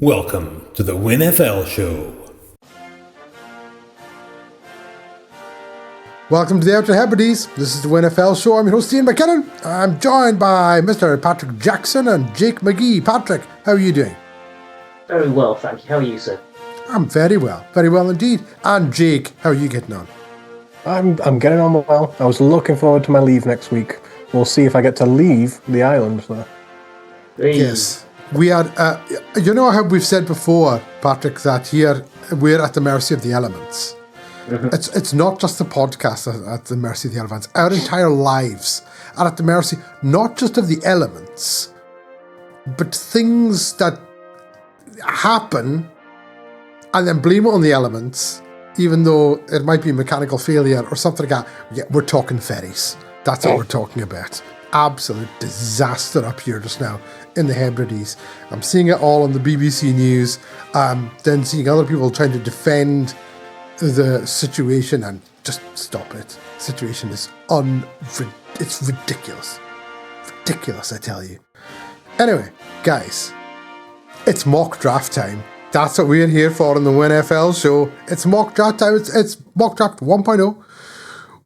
Welcome to the WINFL show. Welcome to the Outer Hebrides. This is the WINFL show. I'm your host, Iain McKinnon. I'm joined by Mr. Patrick Jackson and Jake McGee. Patrick, how are you doing? Very well, thank you. How are you, sir? I'm very well indeed. And Jake, how are you getting on? I'm getting on well. I was looking forward to my leave next week. We'll see if I get to leave the island. So. Yes. We are, you know how we've said before, Patrick, that here we're at the mercy of the elements. Mm-hmm. It's not just the podcast at the mercy of the elements. Our entire lives are at the mercy, not just of the elements, but things that happen and then blame it on the elements, even though it might be mechanical failure or something like that. Yeah, we're talking ferries. That's what we're talking about. Absolute disaster up here just now in the Hebrides. I'm seeing it all on the BBC News, then seeing other people trying to defend the situation, and just stop it. The situation is it's ridiculous. Ridiculous, I tell you. Anyway, guys, it's mock draft time. That's what we're here for in the WINFL show. It's mock draft time. It's mock draft 1.0.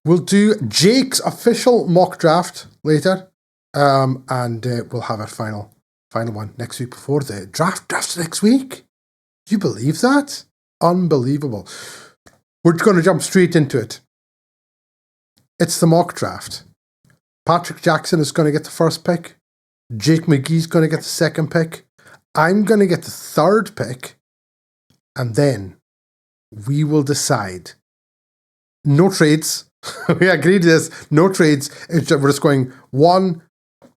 We'll do Jake's official mock draft later, and we'll have our final one next week before the draft. Draft's next week. Do you believe that? Unbelievable. We're going to jump straight into it. It's the mock draft. Patrick Jackson is going to get the first pick. Jake McGee's going to get the second pick. I'm going to get the third pick. And then we will decide. No trades. We agreed to this. No trades. We're just going 1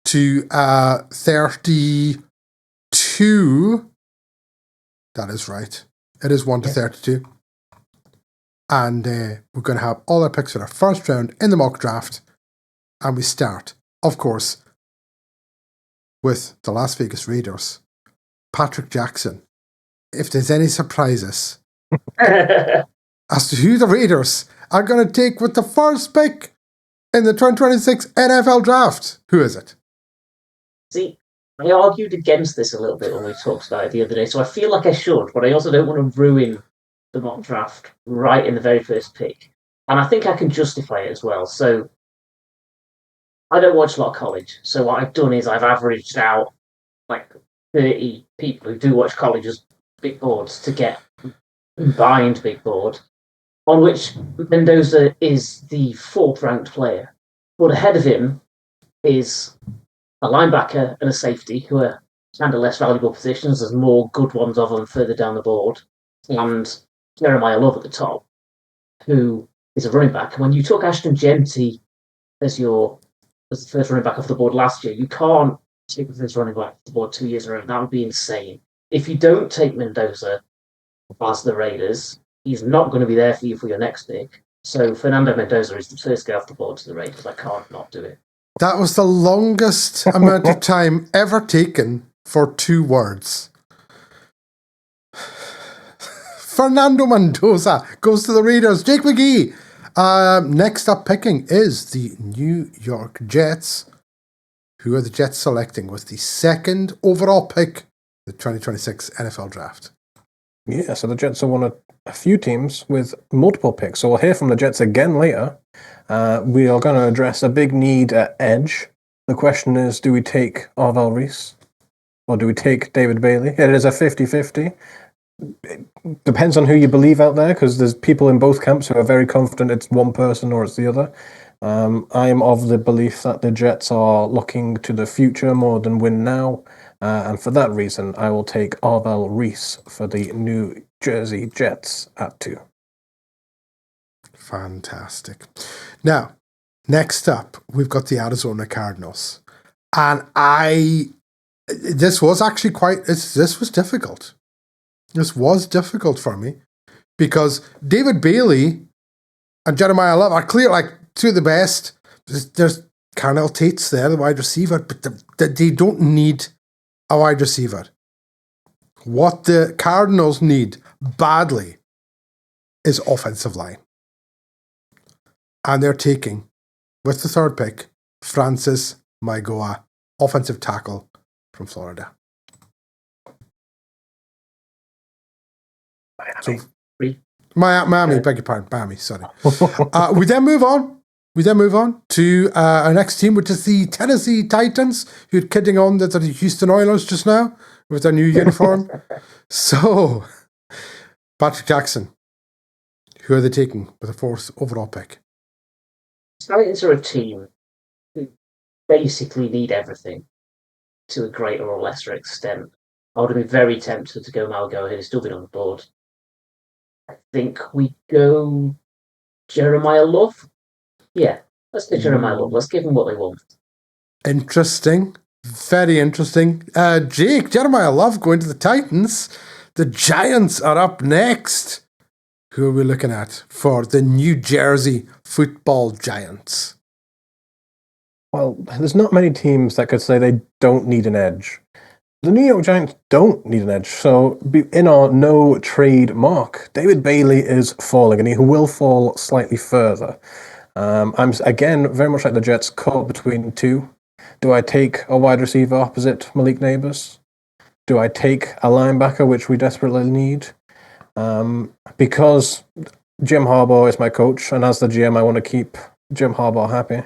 to 32. That is right. It is 1 to 32. And we're going to have all our picks for our first round in the mock draft. And we start, of course, with the Las Vegas Raiders. Patrick Jackson. If there's any surprises as to who the Raiders are going to take with the first pick in the 2026 NFL draft, who is it? See, I argued against this a little bit when we talked about it the other day, so I feel like I should, but I also don't want to ruin the mock draft right in the very first pick. And I think I can justify it as well. So I don't watch a lot of college. So what I've done is I've averaged out like 30 people who do watch college's big boards to get combined big board, on which Mendoza is the fourth ranked player. But ahead of him is a linebacker and a safety, who are kind of less valuable positions. There's more good ones of them further down the board. And Jeremiah Love at the top, who is a running back. And when you took Ashton Jeanty as the first running back off the board last year, you can't take the first running back off the board 2 years in a row. That would be insane. If you don't take Mendoza as the Raiders, he's not going to be there for you for your next pick. So Fernando Mendoza is the first guy off the board to the Raiders. I can't not do it. That was the longest amount of time ever taken for 2 words. Fernando Mendoza goes to the Raiders. Jake McGee. Next up picking is the New York Jets. Who are the Jets selecting with the second overall pick, the 2026 NFL draft? Yeah, so the Jets are one of a few teams with multiple picks. So we'll hear from the Jets again later. We are going to address a big need at edge. The question is, do we take Arvel Reese or do we take David Bailey? It is a 50-50. It depends on who you believe out there, because there's people in both camps who are very confident it's one person or it's the other. I'm of the belief that the Jets are looking to the future more than win now. And for that reason, I will take Arvel Reese for the New Jersey Jets at 2. Fantastic. Now, next up, we've got the Arizona Cardinals. And this was actually this was difficult. This was difficult for me because David Bailey and Jeremiah Love are clear, like, 2 of the best. There's Carnell Tate's there, the wide receiver, but they don't need a wide receiver. What the Cardinals need badly is offensive line. And they're taking, with the third pick, Francis Maigoa, offensive tackle from Florida. So Miami, beg your pardon, Miami, sorry. We then move on to our next team, which is the Tennessee Titans, who are kidding on that they're the Houston Oilers just now with their new uniform. So, Patrick Jackson, who are they taking with the 4th overall pick? Titans are a team who basically need everything to a greater or lesser extent. I would have been very tempted to go Malgo ahead. He's still been on the board. I think we go Jeremiah Love. Yeah, let's go Jeremiah Love. Let's give them what they want. Interesting. Very interesting. Jake, Jeremiah Love going to the Titans. The Giants are up next. Who are we looking at for the New Jersey Football Giants? Well, there's not many teams that could say they don't need an edge. The New York Giants don't need an edge. So in our no trade mark, David Bailey is falling, and he will fall slightly further. I'm, again, very much like the Jets, caught between two. Do I take a wide receiver opposite Malik Neighbors? Do I take a linebacker, which we desperately need? Because Jim Harbaugh is my coach, and as the GM, I want to keep Jim Harbaugh happy.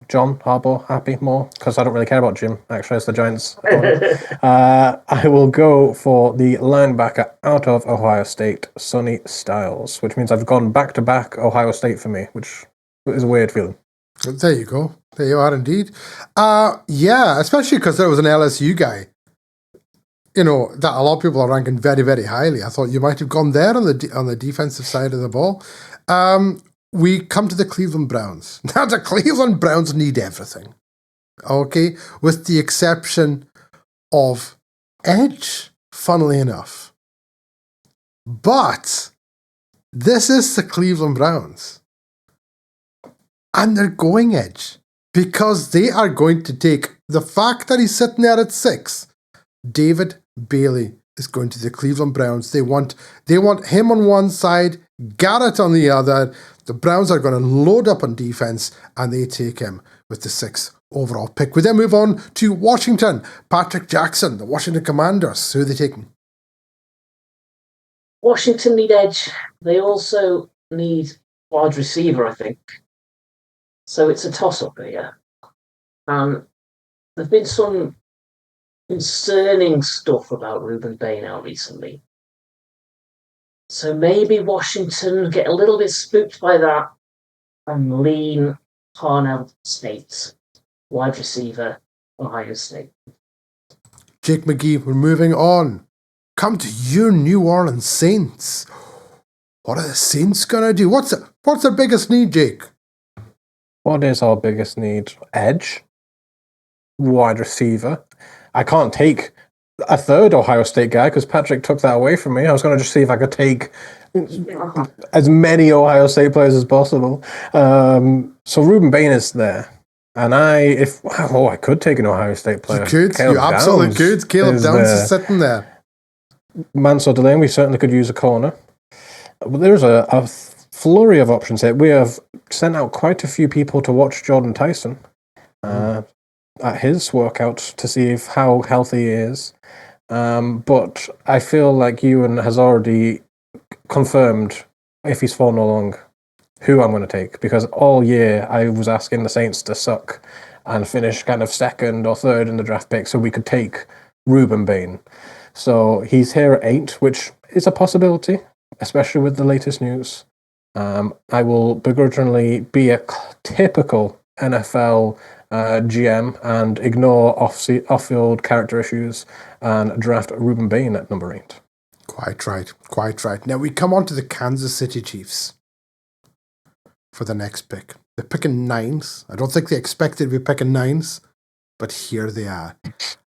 John Harbaugh happy more, because I don't really care about Jim, actually, as the Giants. I will go for the linebacker out of Ohio State, Sonny Styles, which means I've gone back-to-back Ohio State for me, which is a weird feeling. There you go. There you are indeed. Yeah, especially because there was an LSU guy, that a lot of people are ranking very, very highly. I thought you might have gone there on the defensive side of the ball. We come to the Cleveland Browns. Now, the Cleveland Browns need everything, okay? With the exception of edge, funnily enough. But this is the Cleveland Browns. And they're going edge because they are going to take the fact that he's sitting there at 6. David Bailey is going to the Cleveland Browns. They want him on one side, Garrett on the other. The Browns are going to load up on defense, and they take him with the 6th overall pick. We then move on to Washington. Patrick Jackson, the Washington Commanders. Who are they taking? Washington need edge. They also need wide receiver, I think. So it's a toss-up here. There's been some concerning stuff about Ruben Bain out recently. So maybe Washington get a little bit spooked by that and lean Parnell State, wide receiver, Ohio State. Jake McGee, we're moving on. Come to your New Orleans Saints. What are the Saints going to do? What's their biggest need, Jake? What is our biggest need? Edge? Wide receiver? I can't take a third Ohio State guy because Patrick took that away from me. I was going to just see if I could take as many Ohio State players as possible. So Ruben Bain is there. And I could take an Ohio State player. You absolutely could. Caleb Downs is sitting there. Mansour Delane, we certainly could use a corner. But there's a flurry of options here. We have sent out quite a few people to watch Jordan Tyson at his workout to see how healthy he is. But I feel like Ewan has already confirmed, if he's fallen along, who I'm going to take. Because all year I was asking the Saints to suck and finish kind of second or third in the draft pick so we could take Ruben Bain. So he's here at 8, which is a possibility, especially with the latest news. I will begrudgingly be a typical NFL GM and ignore off-field character issues and draft Ruben Bain at number 8. Quite right. Now we come on to the Kansas City Chiefs for the next pick. They're picking 9s. I don't think they expected to be picking 9s, but here they are.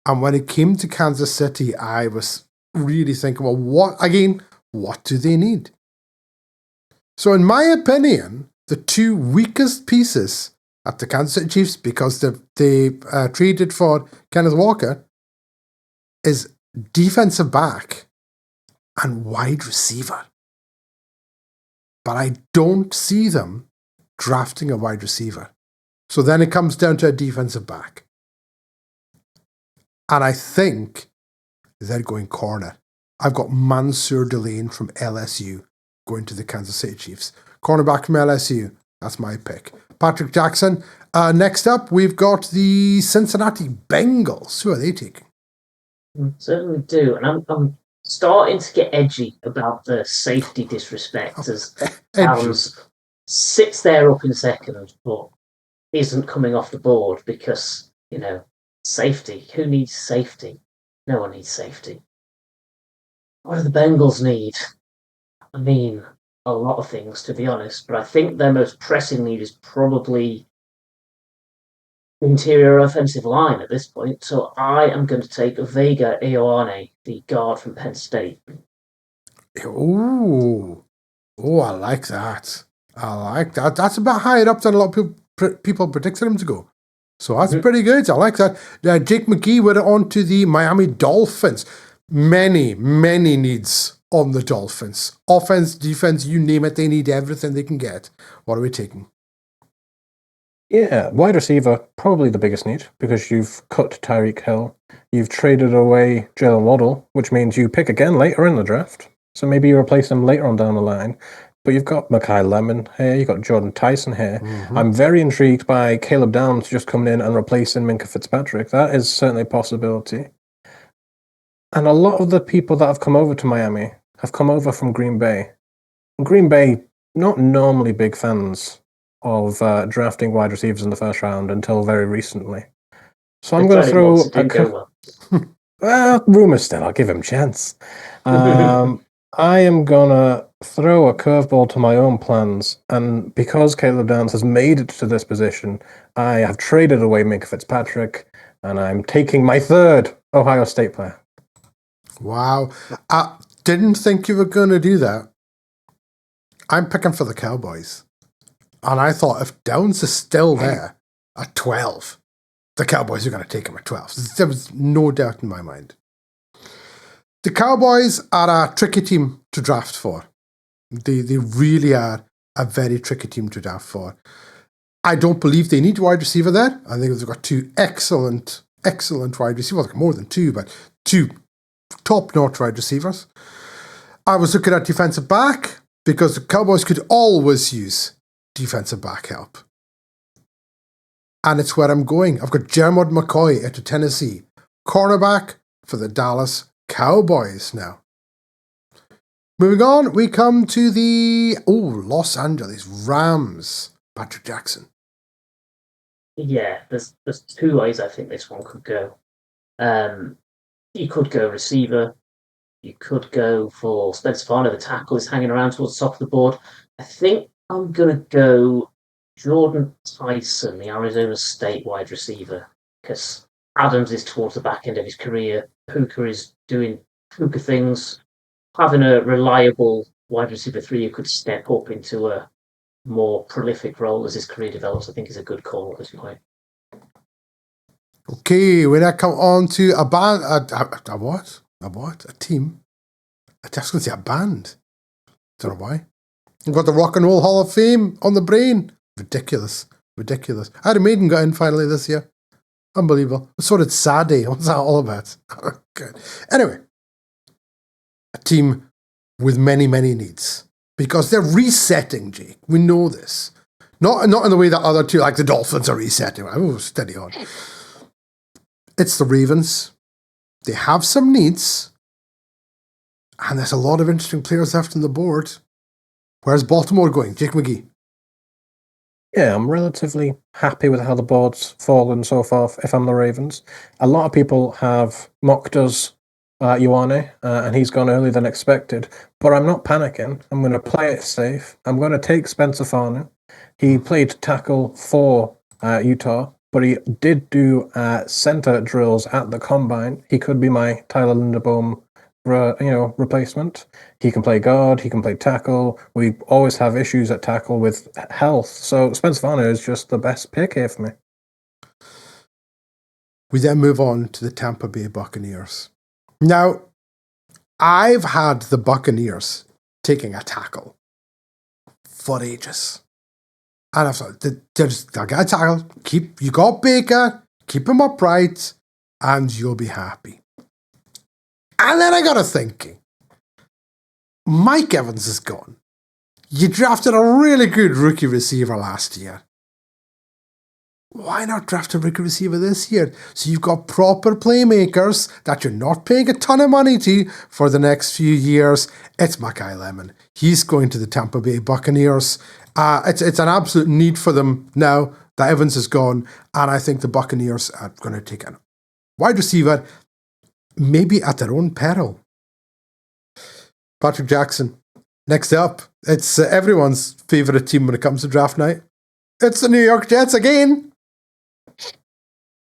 And when it came to Kansas City, I was really thinking, well, what do they need? So in my opinion, the 2 weakest pieces at the Kansas City Chiefs, because they traded for Kenneth Walker, is defensive back and wide receiver. But I don't see them drafting a wide receiver. So then it comes down to a defensive back. And I think they're going corner. I've got Mansour Delane from LSU going to the Kansas City Chiefs. Cornerback from LSU. That's my pick. Patrick Jackson. Next up, we've got the Cincinnati Bengals. Who are they taking? Certainly do. And I'm starting to get edgy about the safety disrespect as Towns sits there up in second, but isn't coming off the board because, safety. Who needs safety? No one needs safety. What do the Bengals need? I mean, a lot of things, to be honest, but I think their most pressing need is probably interior offensive line at this point. So I am going to take Vega Ioane, the guard from Penn State. Ooh. Oh, I like that. That's a bit higher up than a lot of people predicted him to go. So that's pretty good. I like that. Jake McGee went on to the Miami Dolphins. Many, many needs on the Dolphins. Offense, defense, you name it, they need everything they can get. What are we taking? Yeah, wide receiver, probably the biggest need, because you've cut Tyreek Hill. You've traded away Jalen Waddle, which means you pick again later in the draft. So maybe you replace him later on down the line. But you've got Mekhi Lemon here, you've got Jordan Tyson here. Mm-hmm. I'm very intrigued by Caleb Downs just coming in and replacing Minkah Fitzpatrick. That is certainly a possibility. And a lot of the people that have come over to Miami have come over from Green Bay. Green Bay, not normally big fans of drafting wide receivers in the first round until very recently. So I'm going to throw rumors still. I'll give him a chance. I am going to throw a curveball to my own plans, and because Caleb Downs has made it to this position, I have traded away Minkah Fitzpatrick, and I'm taking my third Ohio State player. Wow. I didn't think you were going to do that. I'm picking for the Cowboys. And I thought if Downs is still there at 12, the Cowboys are going to take him at 12. There was no doubt in my mind. The Cowboys are a tricky team to draft for. They really are a very tricky team to draft for. I don't believe they need a wide receiver there. I think they've got two excellent wide receivers. Well, more than two, but two top-notch wide receivers. I was looking at defensive back because the Cowboys could always use defensive back help. And it's where I'm going. I've got Jermod McCoy out of Tennessee, cornerback for the Dallas Cowboys now. Moving on, we come to the Los Angeles Rams, Patrick Jackson. Yeah, there's two ways I think this one could go. You could go receiver. You could go for Spencer Farner, the tackle is hanging around towards the top of the board. I think I'm going to go Jordan Tyson, the Arizona State wide receiver, because Adams is towards the back end of his career. Puka is doing Puka things. Having a reliable wide receiver 3 who could step up into a more prolific role as his career develops, I think is a good call at this point. Okay, when I come on to a band, a what? A team? I just going to say a band. Don't know why. I've got the Rock and Roll Hall of Fame on the brain. Ridiculous. Iron Maiden got in finally this year. Unbelievable. So did Sadie. What's that all about? Good. Anyway, a team with many, many needs. Because they're resetting, Jake. We know this. Not in the way that other two, like the Dolphins, are resetting. Oh, steady on. It's the Ravens. They have some needs. And there's a lot of interesting players left on the board. Where's Baltimore going? Jake McGee. Yeah, I'm relatively happy with how the board's fallen so far if I'm the Ravens. A lot of people have mocked us Ioane, and he's gone earlier than expected. But I'm not panicking. I'm going to play it safe. I'm going to take Spencer Farner. He played tackle for Utah, but he did do center drills at the combine. He could be my Tyler Linderbaum replacement. He can play guard, he can play tackle. We always have issues at tackle with health. So Spencer Farner is just the best pick here for me. We then move on to the Tampa Bay Buccaneers. Now, I've had the Buccaneers taking a tackle for ages. And I've thought, they'll get a tackle. You got Baker, keep him upright, and you'll be happy. And then I got to thinking, Mike Evans is gone. You drafted a really good rookie receiver last year. Why not draft a rookie receiver this year? So you've got proper playmakers that you're not paying a ton of money to for the next few years. It's Mackay Lemon. He's going to the Tampa Bay Buccaneers. It's an absolute need for them now that Evans is gone. And I think the Buccaneers are going to take a wide receiver, maybe at their own peril. Patrick Jackson. Next up, it's everyone's favourite team when it comes to draft night. It's the New York Jets again.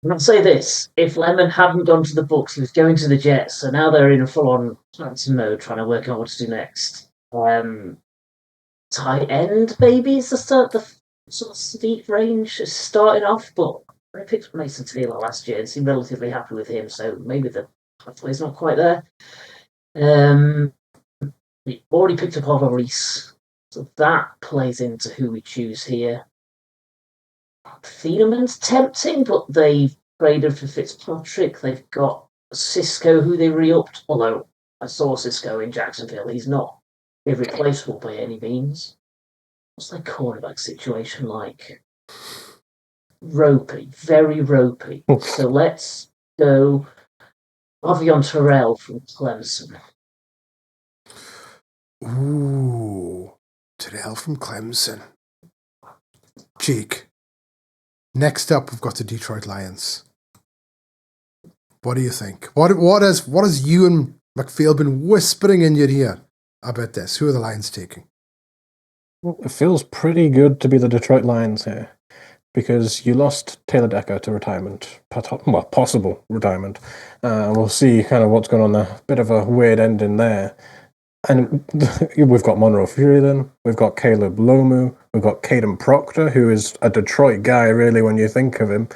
I'll say this. If Lemon hadn't gone to the Bucs, he was going to the Jets, so now they're in a full-on transfer mode, trying to work out what to do next. Tight end, maybe, is the sort of steep range starting off, but they picked up Mason Taylor last year and seemed relatively happy with him, so maybe the pathway's not quite there. We already picked up Oliver Reese, so that plays into who we choose here. Thieneman's tempting, but they've traded for Fitzpatrick. They've got Cisco, who they re-upped, although I saw Cisco in Jacksonville. He's not irreplaceable by any means. What's their cornerback situation like? Ropey, very ropey. So let's go Avion Terrell from Clemson. Ooh, Terrell from Clemson. Jake. Next up, we've got the Detroit Lions. What do you think? What has you and McPhail been whispering in your ear about this? Who are the Lions taking? Well, it feels pretty good to be the Detroit Lions here, because you lost Taylor Decker to retirement, well, possible retirement. We'll see kind of what's going on there. Bit of a weird ending there. And we've got Monroe Fury then. We've got Caleb Lomu. We've got Caden Proctor, who is a Detroit guy, really, when you think of him.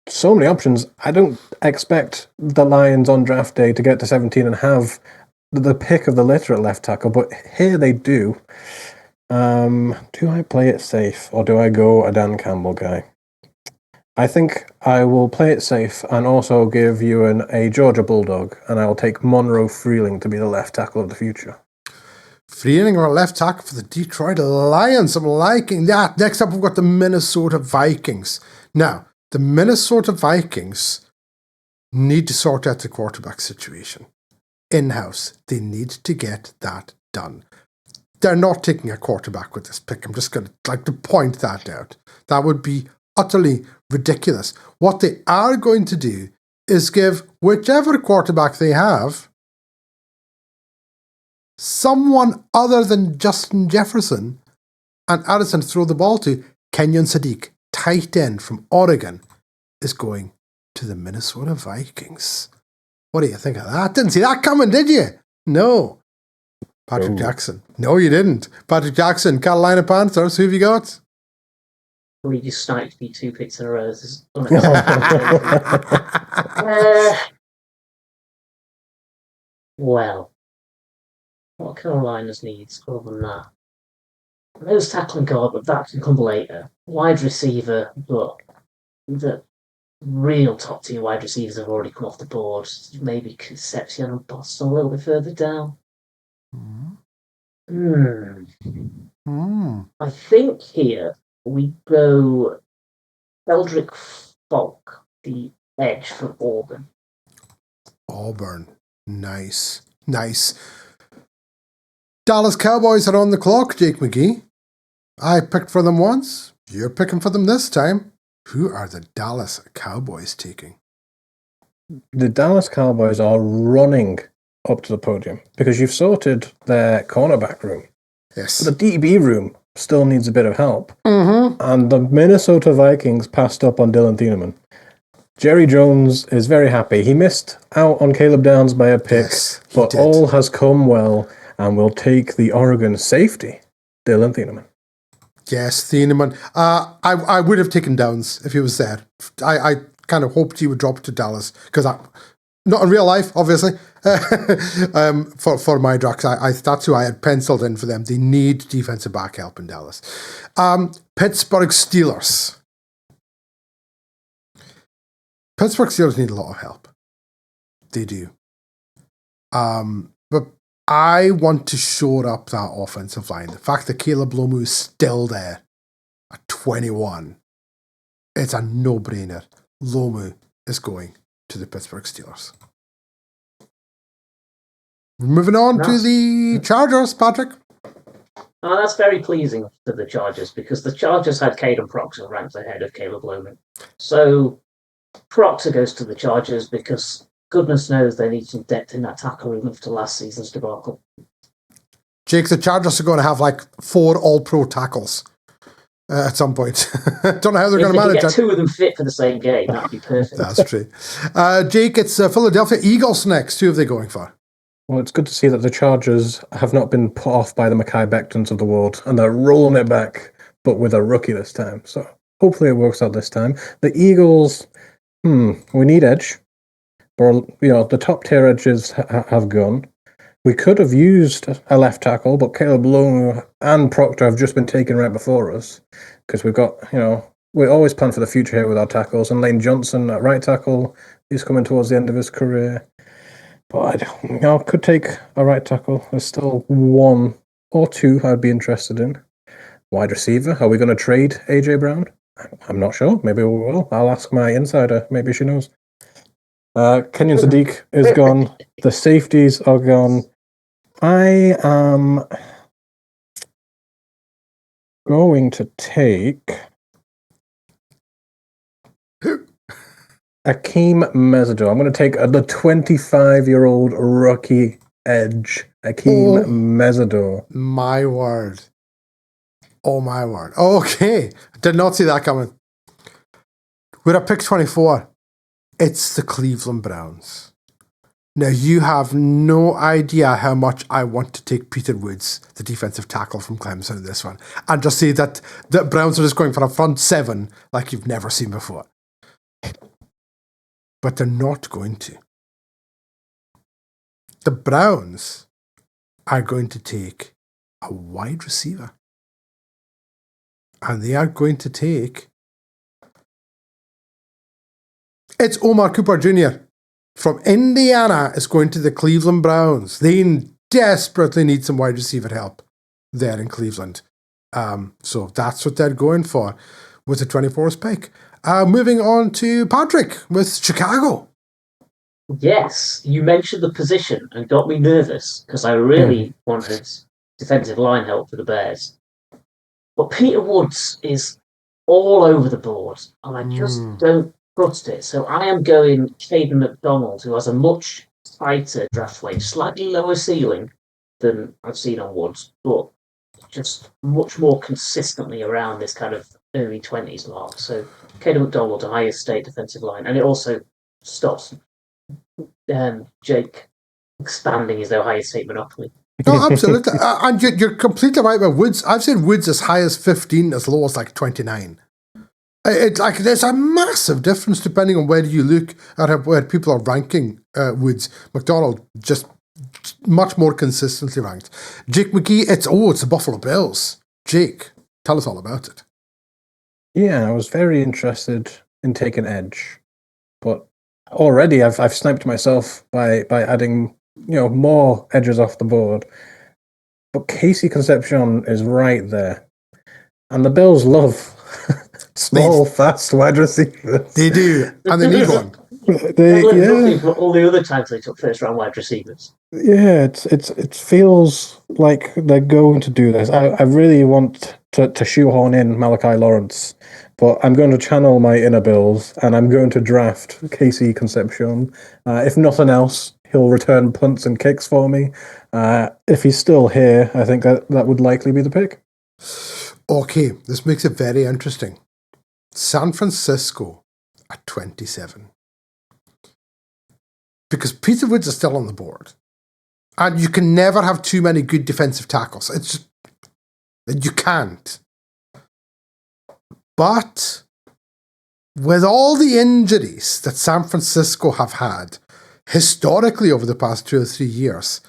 So many options. I don't expect the Lions on draft day to get to 17 and have the pick of the litter at left tackle, but here they do. Do I play it safe, or do I go a Dan Campbell guy? I think I will play it safe and also give Ewan a Georgia Bulldog, and I will take Monroe Freeling to be the left tackle of the future. Freeling or left tackle for the Detroit Lions. I'm liking that. Next up, we've got the Minnesota Vikings. Now, the Minnesota Vikings need to sort out the quarterback situation. In-house, they need to get that done. They're not taking a quarterback with this pick. I'm just going to point that out. That would be utterly ridiculous. What they are going to do is give whichever quarterback they have someone other than Justin Jefferson and Addison throw the ball to. Kenyon Sadiq, tight end from Oregon, is going to the Minnesota Vikings. What do you think of that? Didn't see that coming, did you? No. Patrick Jackson. No, you didn't. Patrick Jackson, Carolina Panthers. Who have you got? We just sniped me 2 picks in a row. This is well, what Carolinas needs other than that? Nose tackling guard, but that can come later. Wide receiver, but the real top tier wide receivers have already come off the board. Maybe Concepcion and Boston a little bit further down. I think here we go Eldrick Falk, the edge from Auburn. Auburn. Nice. Dallas Cowboys are on the clock, Jake McGee. I picked for them once. You're picking for them this time. Who are the Dallas Cowboys taking? The Dallas Cowboys are running up to the podium because you've sorted their cornerback room. Yes. The DB room still needs a bit of help. Mm-hmm. And the Minnesota Vikings passed up on Dylan Thieneman. Jerry Jones is very happy. He missed out on Caleb Downs by a pick, but all has come well and will take the Oregon safety, Dylan Thieneman. Yes, Thieneman. I would have taken Downs if he was there. I kind of hoped he would drop to Dallas because not in real life, obviously. For my drafts, that's who I had penciled in for them. They need defensive back help in Dallas. Pittsburgh Steelers. Pittsburgh Steelers need a lot of help. They do. But I want to shore up that offensive line. The fact that Caleb Lomu is still there at 21, it's a no-brainer. Lomu is going to the Pittsburgh Steelers. Moving on to the Chargers, Patrick. Oh, that's very pleasing for the Chargers because the Chargers had Caden Proctor ranked ahead of Caleb Loman. So Proctor goes to the Chargers because goodness knows they need some depth in that tackle room after last season's debacle. Jake, the Chargers are going to have like 4 all-pro tackles at some point. Don't know how they're going to manage it. If they get 2 of them fit for the same game, that'd be perfect. That's true. Jake, it's Philadelphia Eagles next. Who are they going for? Well, it's good to see that the Chargers have not been put off by the Mekhi Bectons of the world, and they're rolling it back, but with a rookie this time. So hopefully it works out this time. The Eagles, we need edge. Or, the top tier edges have gone. We could have used a left tackle, but Caleb Lomu and Proctor have just been taken right before us because we've got, we always plan for the future here with our tackles. And Lane Johnson at right tackle, he's coming towards the end of his career. But I could take a right tackle. There's still 1 or 2 I'd be interested in. Wide receiver, are we going to trade AJ Brown? I'm not sure. Maybe we will. I'll ask my insider. Maybe she knows. Kenyon Sadiq is gone. The safeties are gone. I am going to take Akeem Mesidor. I'm going to take the 25-year-old rookie edge, Akeem Mesidor. My word. Oh, my word. Okay. Did not see that coming. We're at pick 24. It's the Cleveland Browns. Now, you have no idea how much I want to take Peter Woods, the defensive tackle from Clemson, in this one, and just say that the Browns are just going for a front 7 like you've never seen before. But they're not going to. The Browns are going to take a wide receiver. And they are going to take... It's Omar Cooper Jr. from Indiana is going to the Cleveland Browns. They desperately need some wide receiver help there in Cleveland. So that's what they're going for with the 24th pick. Moving on to Patrick with Chicago. Yes, you mentioned the position and got me nervous because I really wanted defensive line help for the Bears. But Peter Woods is all over the board, and I just don't trust it. So I am going Caden McDonald, who has a much tighter draft weight, slightly lower ceiling than I've seen on Woods, but just much more consistently around this kind of early 20s mark. So Caden McDonald, Ohio State defensive line, and it also stops Jake expanding his Ohio State monopoly. No, absolutely. And you're completely right about Woods. I've seen Woods as high as 15, as low as like 29. It's like there's a massive difference depending on where you look at where people are ranking Woods. McDonald just much more consistently ranked. Jake McGee, it's the Buffalo Bills. Jake, tell us all about it. Yeah, I was very interested in taking edge, but already I've sniped myself by adding more edges off the board. But Casey Concepcion is right there, and the Bills love small, fast wide receivers. They do, and they need one. Nothing for all the other times they took first-round wide receivers. Yeah, it feels like they're going to do this. I really want to shoehorn in Malachi Lawrence, but I'm going to channel my inner Bills, and I'm going to draft Casey Concepcion. If nothing else, he'll return punts and kicks for me. If he's still here, I think that would likely be the pick. Okay, this makes it very interesting. San Francisco at 27. Because Peter Woods is still on the board. And you can never have too many good defensive tackles. It's just, you can't. But with all the injuries that San Francisco have had historically over the past 2 or 3 years,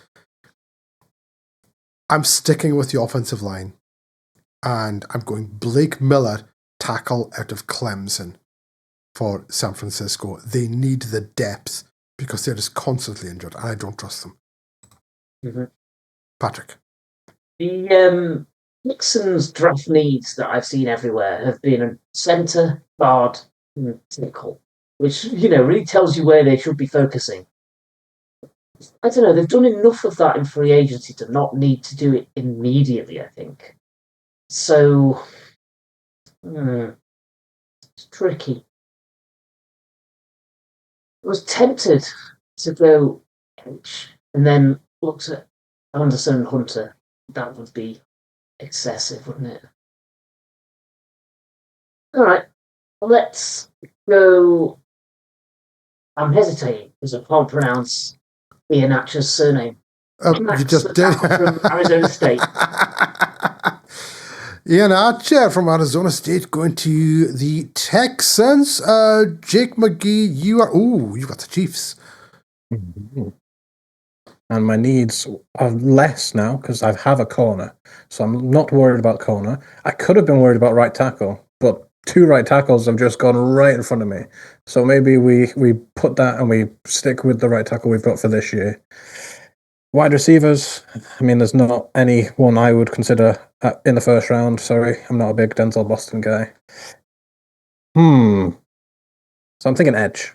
I'm sticking with the offensive line. And I'm going Blake Miller, tackle out of Clemson for San Francisco. They need the depth because they're just constantly injured, and I don't trust them. Mm-hmm. Patrick. The Nixon's draft needs that I've seen everywhere have been a centre, guard, and tackle, which, really tells you where they should be focusing. I don't know, they've done enough of that in free agency to not need to do it immediately, I think. So, it's tricky. I was tempted to go Edge and then looked at Anderson and Hunter. That would be excessive, wouldn't it? All right, let's go. I'm hesitating because I can't pronounce Ian Atcher's surname. You just did. From Arizona State. Iain Atcher from Arizona State going to the Texans. Jake McGee, you got the Chiefs. Mm-hmm. And my needs are less now because I have a corner. So I'm not worried about corner. I could have been worried about right tackle, but 2 right tackles have just gone right in front of me. So maybe we put that and we stick with the right tackle we've got for this year. Wide receivers, I mean, there's not any one I would consider in the first round. Sorry, I'm not a big Denzel Boston guy. So I'm thinking edge.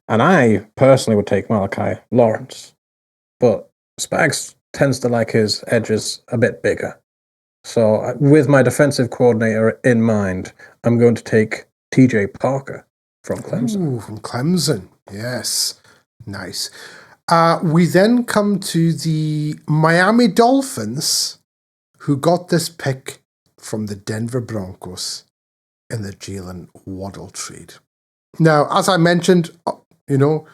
And I personally would take Malachi Lawrence. But Spags tends to like his edges a bit bigger. So with my defensive coordinator in mind, I'm going to take TJ Parker from Clemson. Ooh, from Clemson. Yes. Nice. We then come to the Miami Dolphins, who got this pick from the Denver Broncos in the Jalen Waddle trade. Now, as I mentioned, the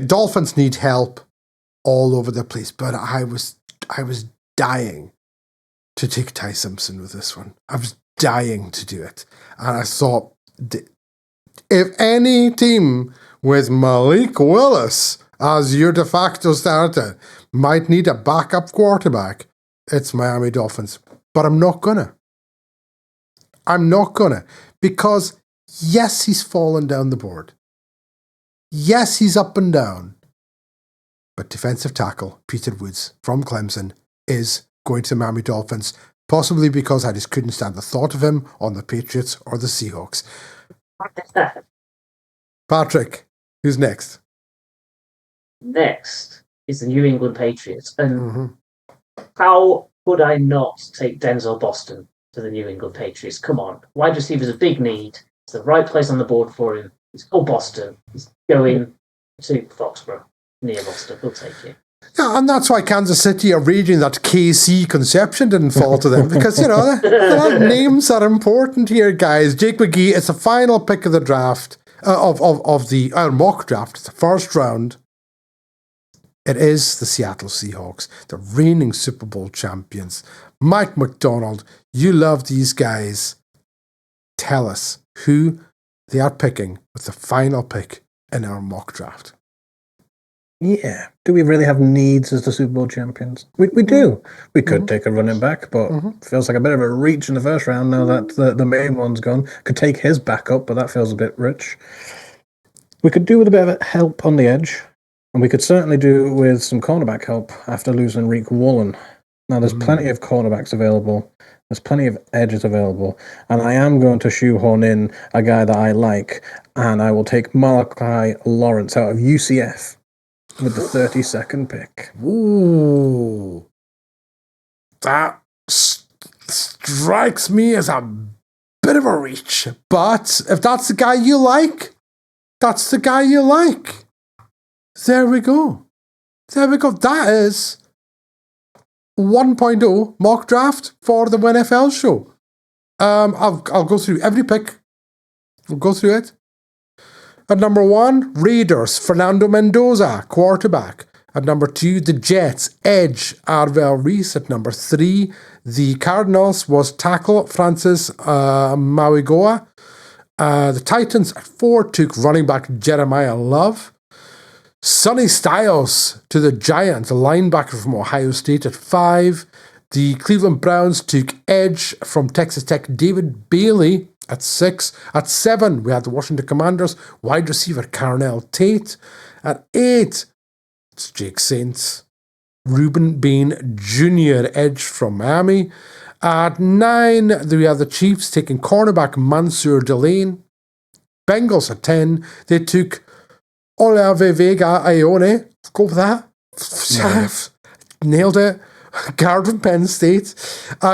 Dolphins need help all over the place, but I was dying to take Ty Simpson with this one. I was dying to do it. And I thought, if any team with Malik Willis as your de facto starter might need a backup quarterback, it's Miami Dolphins. But I'm not gonna. Because yes, he's fallen down the board. Yes, he's up and down. But defensive tackle Peter Woods from Clemson is going to the Miami Dolphins, possibly because I just couldn't stand the thought of him on the Patriots or the Seahawks. Patrick, who's next? Next is the New England Patriots. And how could I not take Denzel Boston to the New England Patriots? Come on. Wide receiver's a big need. It's the right place on the board for him. He's Boston. He's going to Foxborough. Near Boston, we'll take it. Yeah, and that's why Kansas City are raging that KC conception didn't fall to them, because, the names are important here, guys. Jake McGee, it's the final pick of the draft, of the mock draft. It's the first round. It is the Seattle Seahawks, the reigning Super Bowl champions. Mike McDonald, you love these guys. Tell us who they are picking with the final pick in our mock draft. Yeah. Do we really have needs as the Super Bowl champions? We do. We could take a running back, but feels like a bit of a reach in the first round now that the main one's gone. Could take his backup, but that feels a bit rich. We could do with a bit of help on the edge, and we could certainly do with some cornerback help after losing Reek Woolen. Now, there's plenty of cornerbacks available. There's plenty of edges available. And I am going to shoehorn in a guy that I like, and I will take Malachi Lawrence out of UCF. With the 32nd pick. Ooh. That strikes me as a bit of a reach. But if that's the guy you like, that's the guy you like. There we go. That is 1.0 mock draft for the WINFL show. I'll go through every pick. We'll go through it. At number 1, Raiders, Fernando Mendoza, quarterback. At number 2, the Jets, edge, Arvel Reese. At number 3, the Cardinals was tackle, Francis Mauigoa. The Titans at 4 took running back Jeremiah Love. Sonny Styles to the Giants, a linebacker from Ohio State at 5. The Cleveland Browns took edge from Texas Tech, David Bailey at 6. At 7, we had the Washington Commanders, wide receiver Carnell Tate. At 8, it's Jake Saints. Reuben Bain Jr., edge from Miami. At 9, we have the Chiefs taking cornerback Mansour Delane. Bengals at 10, they took Olave Vega Ione. Go for that. Nailed it. Guard from Penn State.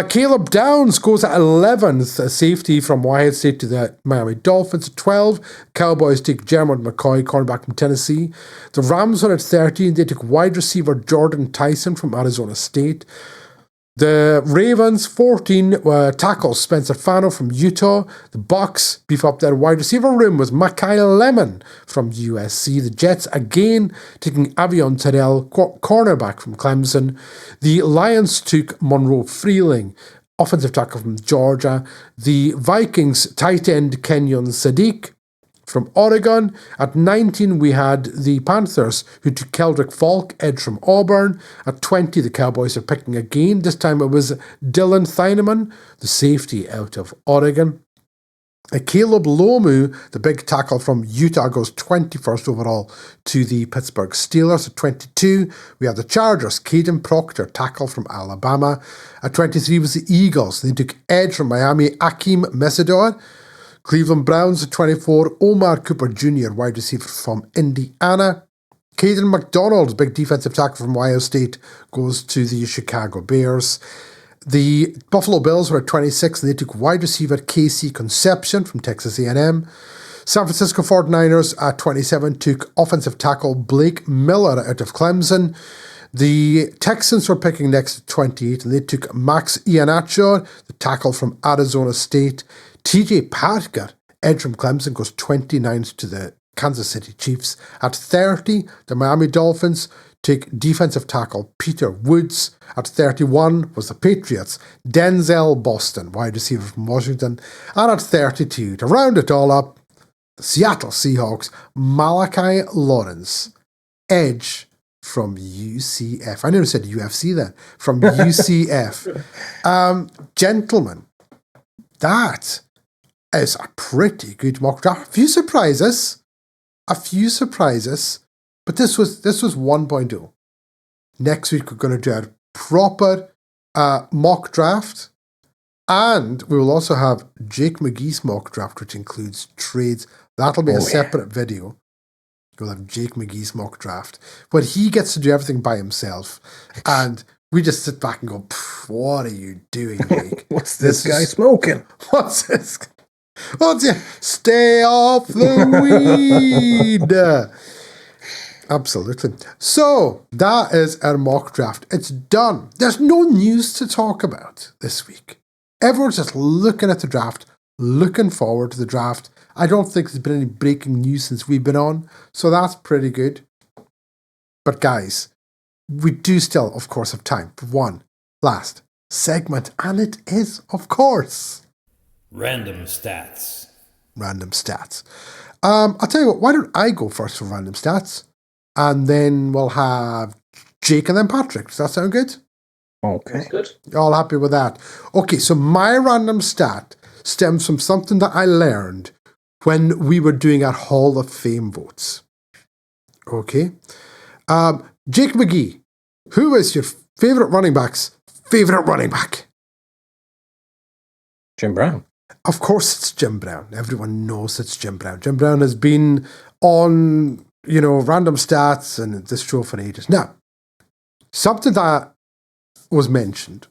Caleb Downs goes at 11th, safety from Ohio State to the Miami Dolphins. At 12, Cowboys take Jermond McCoy, cornerback from Tennessee. The Rams are at 13. They took wide receiver Jordan Tyson from Arizona State. The Ravens, 14, tackle Spencer Fano from Utah. The Bucs beef up their wide receiver room with Mekhi Lemon from USC. The Jets, again, taking Avion Terrell, cornerback from Clemson. The Lions took Monroe Freeling, offensive tackle from Georgia. The Vikings, tight end Kenyon Sadiq from Oregon. At 19, we had the Panthers, who took Keldrick Falk, edge from Auburn. At 20, the Cowboys are picking again. This time it was Dylan Theineman, the safety out of Oregon. Caleb Lomu, the big tackle from Utah, goes 21st overall to the Pittsburgh Steelers. At 22, we have the Chargers, Caden Proctor, tackle from Alabama. At 23 was the Eagles. They took edge from Miami, Akeem Mesidor. Cleveland Browns at 24, Omar Cooper Jr., wide receiver from Indiana. Caden McDonald, big defensive tackle from Ohio State, goes to the Chicago Bears. The Buffalo Bills were at 26, and they took wide receiver Casey Concepcion from Texas A&M. San Francisco 49ers at 27 took offensive tackle Blake Miller out of Clemson. The Texans were picking next at 28, and they took Max Iannaccio, the tackle from Arizona State. TJ Parker, edge from Clemson, goes 29th to the Kansas City Chiefs. At 30, the Miami Dolphins take defensive tackle Peter Woods. At 31 was the Patriots, Denzel Boston, wide receiver from Washington. And at 32, to round it all up, the Seattle Seahawks, Malachi Lawrence, edge from UCF. I never said UFC then. From UCF. Gentlemen, that is a pretty good mock draft. A few surprises, but this was 1.0. Next week we're going to do a proper mock draft, and we will also have Jake McGee's mock draft, which includes trades. That'll be a separate video. We'll have Jake McGee's mock draft, where he gets to do everything by himself, and we just sit back and go, "What are you doing, Jake? What's this guy smoking? What's this? Stay off the weed." Absolutely. So that is our mock draft. It's done. There's no news to talk about this week. Everyone's just looking at the draft, looking forward to the draft. I don't think there's been any breaking news since we've been on, so that's pretty good. But guys, we do still, of course, have time for one last segment, and it is, of course, Random Stats. Random Stats. I'll tell you what, why don't I go first for Random Stats, and then we'll have Jake and then Patrick. Does that sound good? Okay. That's good. You're all happy with that? Okay, so my random stat stems from something that I learned when we were doing our Hall of Fame votes. Okay. Jake McGee, who is your favourite running back's favourite running back? Jim Brown. Of course it's Jim Brown. Everyone knows it's Jim Brown. Jim Brown has been on, random stats and this show for ages. Now, something that was mentioned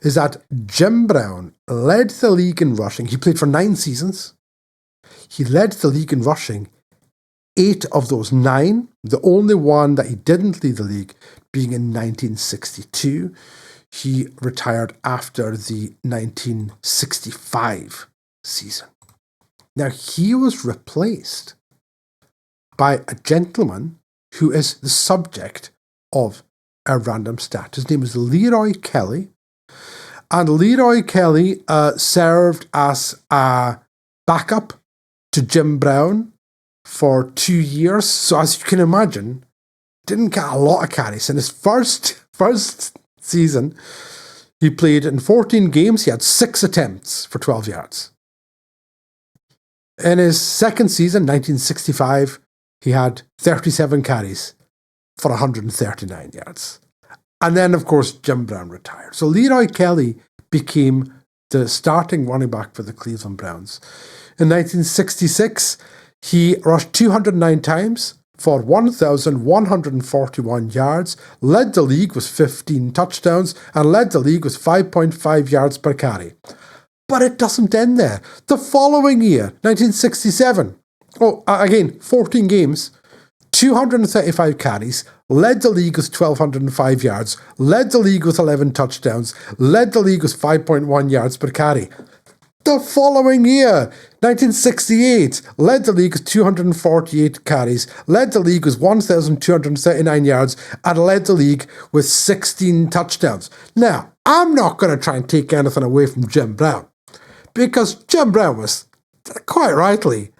is that Jim Brown led the league in rushing. He played for 9 seasons. He led the league in rushing 8 of those 9. The only one that he didn't lead the league being in 1962. He retired after the 1965 season. Now, he was replaced by a gentleman who is the subject of a random stat. His name is Leroy Kelly. And Leroy Kelly served as a backup to Jim Brown for 2 years. So as you can imagine, didn't get a lot of carries. In his first season, he played in 14 games. He had 6 attempts for 12 yards. In his second season, 1965, he had 37 carries for 139 yards. And then, of course, Jim Brown retired. So Leroy Kelly became the starting running back for the Cleveland Browns. In 1966, he rushed 209 times for 1,141 yards, led the league with 15 touchdowns, and led the league with 5.5 yards per carry. But it doesn't end there. The following year, 1967, again, 14 games, 235 carries, led the league with 1,205 yards, led the league with 11 touchdowns, led the league with 5.1 yards per carry. The following year, 1968, led the league with 248 carries, led the league with 1,239 yards, and led the league with 16 touchdowns. Now, I'm not going to try and take anything away from Jim Brown, because Jim Brown was, quite rightly,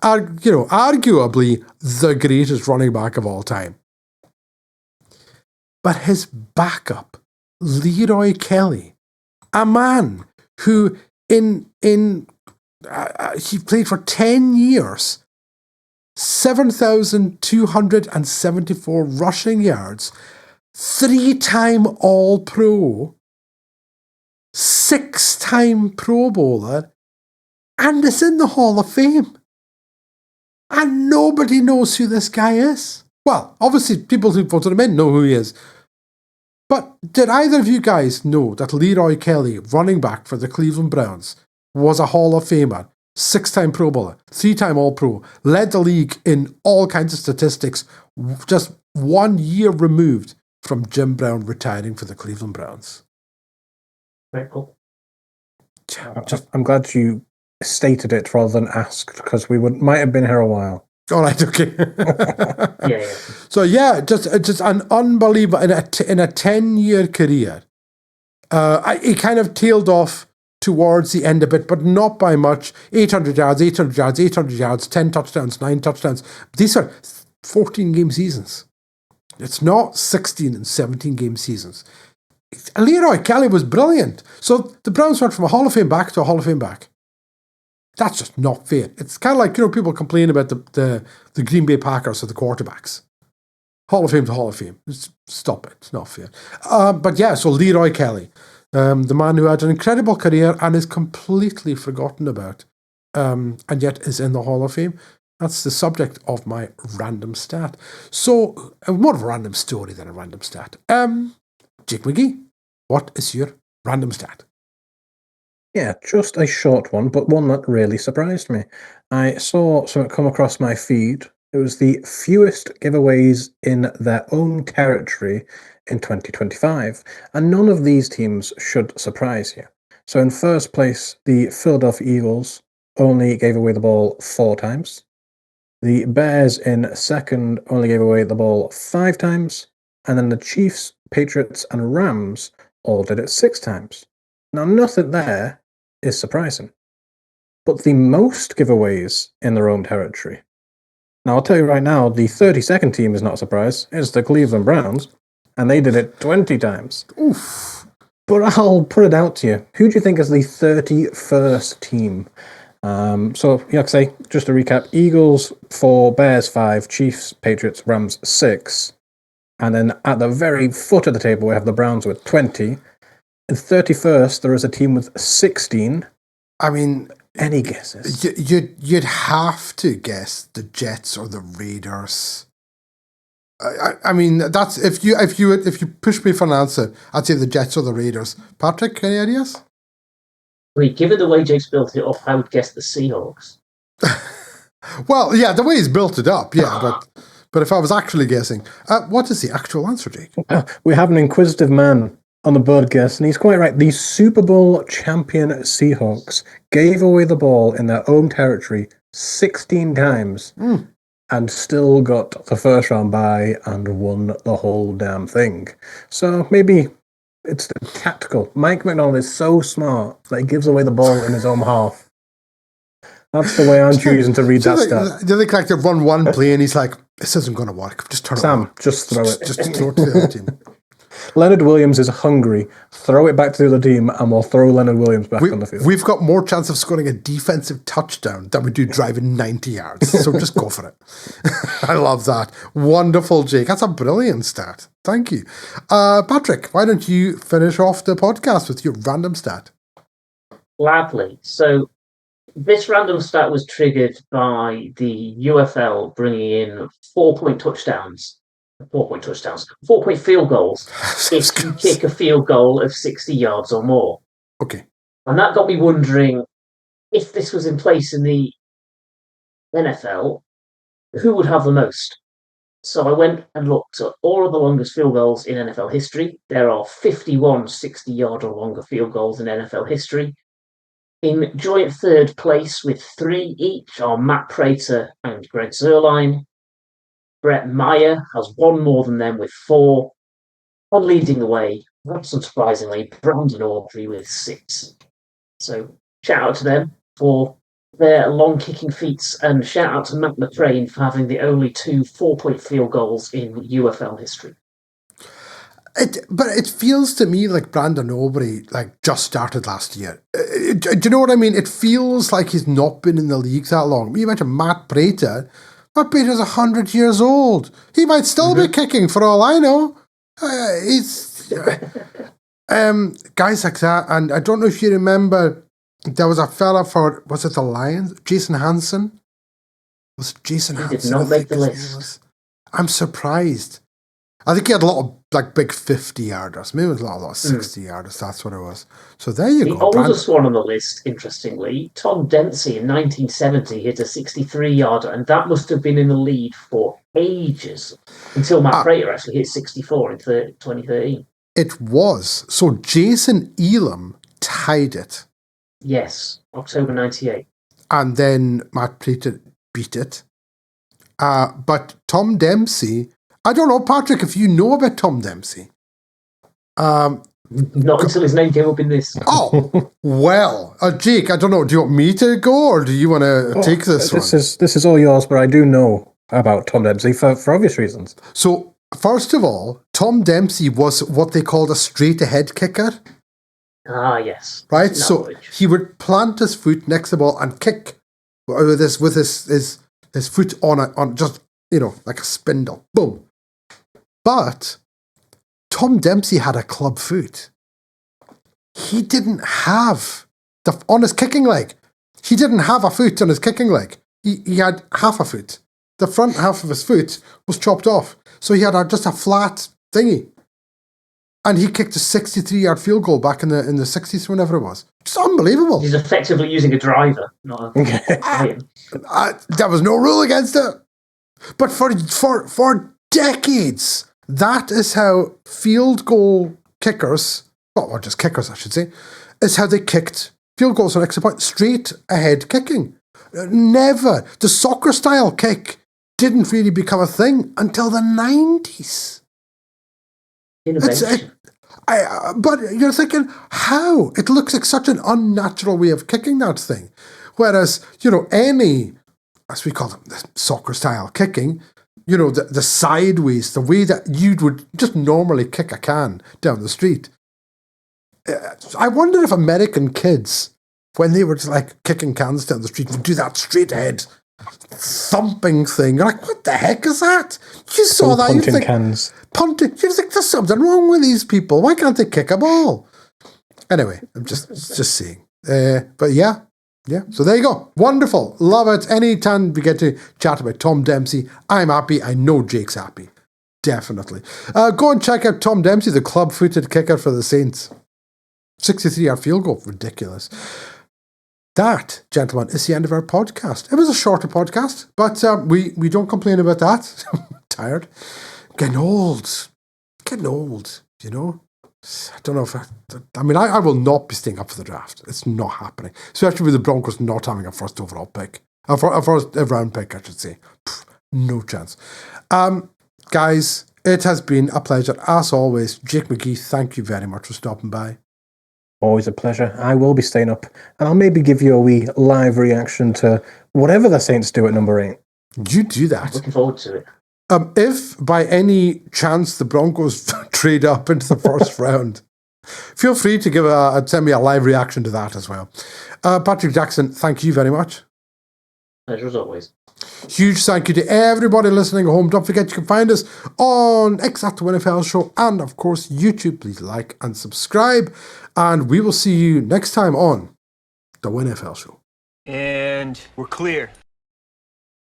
arguably the greatest running back of all time. But his backup, Leroy Kelly, a man who he played for 10 years, 7,274 rushing yards, 3-time All-Pro, 6-time Pro Bowler, and is in the Hall of Fame. And nobody knows who this guy is. Well, obviously, people who voted him in know who he is. But did either of you guys know that Leroy Kelly, running back for the Cleveland Browns, was a Hall of Famer, 6-time Pro Bowler, 3-time All-Pro, led the league in all kinds of statistics, just 1 year removed from Jim Brown retiring for the Cleveland Browns? Very cool. I'm glad you stated it rather than asked, because we might have been here a while. All right, okay. Yeah. So yeah, just an unbelievable in a 10-year career. He kind of tailed off towards the end a bit, but not by much. 800 yards, 800 yards, 800 yards, 10 touchdowns, 9 touchdowns. These are 14-game seasons. It's not 16 and 17-game seasons. Leroy Kelly was brilliant. So the Browns went from a Hall of Fame back to a Hall of Fame back. That's just not fair. It's kind of like, people complain about the Green Bay Packers or the quarterbacks. Hall of Fame to Hall of Fame. Stop it. It's not fair. But yeah, so Leroy Kelly, the man who had an incredible career and is completely forgotten about, and yet is in the Hall of Fame. That's the subject of my random stat. So, more of a random story than a random stat. Jake McGee, what is your random stat? Yeah, just a short one, but one that really surprised me. I saw something come across my feed. It was the fewest giveaways in their own territory in 2025, and none of these teams should surprise you. So in first place, the Philadelphia Eagles only gave away the ball 4 times. The Bears in second only gave away the ball 5 times, and then the Chiefs, Patriots, and Rams all did it 6 times. Now, nothing there is surprising. But the most giveaways in their own territory. Now, I'll tell you right now, the 32nd team is not a surprise. It's the Cleveland Browns, and they did it 20 times. Oof. But I'll put it out to you. Who do you think is the 31st team? So, like I say, just to recap, Eagles 4, Bears 5, Chiefs, Patriots, Rams 6. And then at the very foot of the table, we have the Browns with 20. In 31st, there is a team with 16. I mean, any guesses? You'd have to guess the Jets or the Raiders. I mean, that's if you push me for an answer, I'd say the Jets or the Raiders. Patrick, any ideas? Wait, given the way Jake's built it up, I would guess the Seahawks. Well, yeah, the way he's built it up, yeah, but if I was actually guessing, what is the actual answer, Jake? We have an inquisitive man on the podcast, and he's quite right. The Super Bowl champion Seahawks gave away the ball in their own territory 16 times and still got the first round bye and won the whole damn thing. So maybe it's the tactical. Mike McDonald is so smart that he gives away the ball in his own half. That's the way I'm choosing to read that stat. Do you think like they've run one play and he's like, this isn't going to work. Just turn it on. Just throw it. Just throw it to the other team. Leonard Williams is hungry. Throw it back to the other team, and we'll throw Leonard Williams back on the field. We've got more chance of scoring a defensive touchdown than we do driving 90 yards. So just go for it. I love that. Wonderful, Jake. That's a brilliant stat. Thank you. Patrick, why don't you finish off the podcast with your random stat? Gladly. So this random stat was triggered by the UFL bringing in 4-point field goals if you kick a field goal of 60 yards or more. Okay. And that got me wondering, if this was in place in the NFL, who would have the most? So I went and looked at all of the longest field goals in NFL history. There are 51 60-yard or longer field goals in NFL history. In joint third place with 3 each are Matt Prater and Greg Zuerlein. Brett Meyer has one more than them with 4. And leading the way, not unsurprisingly, Brandon Aubrey with 6. So shout out to them for their long kicking feats, and shout out to Matt McCrane for having the only 2 4-point field goals in UFL history. But it feels to me like Brandon Aubrey just started last year. Do you know what I mean? It feels like he's not been in the league that long. You mentioned Matt Prater. Matt Prater's 100 years old. He might still be kicking for all I know. Guys like that. And I don't know if you remember, there was a fella for, was it the Lions? Jason Hansen? Was it Jason Hansen? He did not make the list. I'm surprised. I think he had a lot of big 50-yarders. Maybe it was a lot of 60-yarders. That's what it was. So there you go. The oldest one on the list, interestingly, Tom Dempsey in 1970 hit a 63-yarder, and that must have been in the lead for ages until Matt Prater actually hit 64 in 2013. It was. So Jason Elam tied it. Yes, October 98. And then Matt Prater beat it. But Tom Dempsey, I don't know, Patrick, if you know about Tom Dempsey. Not until his name came up in this. Oh, well. Jake, I don't know, do you want me to go or do you want to take this one? This is all yours, but I do know about Tom Dempsey for obvious reasons. So, first of all, Tom Dempsey was what they called a straight-ahead kicker. Ah, yes. Right? So he would plant his foot next to the ball and kick with his foot on just, like a spindle. Boom. But Tom Dempsey had a club foot. He didn't have on his kicking leg. He didn't have a foot on his kicking leg. He had half a foot. The front half of his foot was chopped off. So he had just a flat thingy. And he kicked a 63-yard field goal back in the 60s, whenever it was. It's unbelievable. He's effectively using a driver, not a there was no rule against it. But for decades, that is how field goal kickers, or just kickers, I should say, is how they kicked field goals on extra point. Straight ahead kicking. Never. The soccer style kick didn't really become a thing until the 90s. But you're thinking, how? It looks like such an unnatural way of kicking that thing. Whereas, any, as we call them, the soccer style kicking, the sideways, the way that you would just normally kick a can down the street. I wonder if American kids, when they were just kicking cans down the street, would do that straight ahead thumping thing. You're like, what the heck is that? You saw that. Punting cans. Punting. You think there's something wrong with these people. Why can't they kick a ball? Anyway, I'm just saying. But yeah. So there you go. Wonderful. Love it. Anytime we get to chat about Tom Dempsey, I'm happy. I know Jake's happy. Definitely. Go and check out Tom Dempsey, the club-footed kicker for the Saints. 63-yard field goal. Ridiculous. That, gentlemen, is the end of our podcast. It was a shorter podcast, but we don't complain about that. Tired. Getting old. I don't know if I will not be staying up for the draft. It's not happening. Especially with the Broncos not having a first overall pick. A first round pick, I should say. No chance. Guys, it has been a pleasure. As always, Jake McGee, thank you very much for stopping by. Always a pleasure. I will be staying up, and I'll maybe give you a wee live reaction to whatever the Saints do at number 8. You do that. Looking forward to it. If by any chance the Broncos trade up into the first round, feel free to send me a live reaction to that as well. Patrick Jackson, thank you very much. Pleasure as always. Huge thank you to everybody listening at home. Don't forget you can find us on X at the WINFL Show and, of course, YouTube. Please like and subscribe. And we will see you next time on the WINFL Show. And we're clear.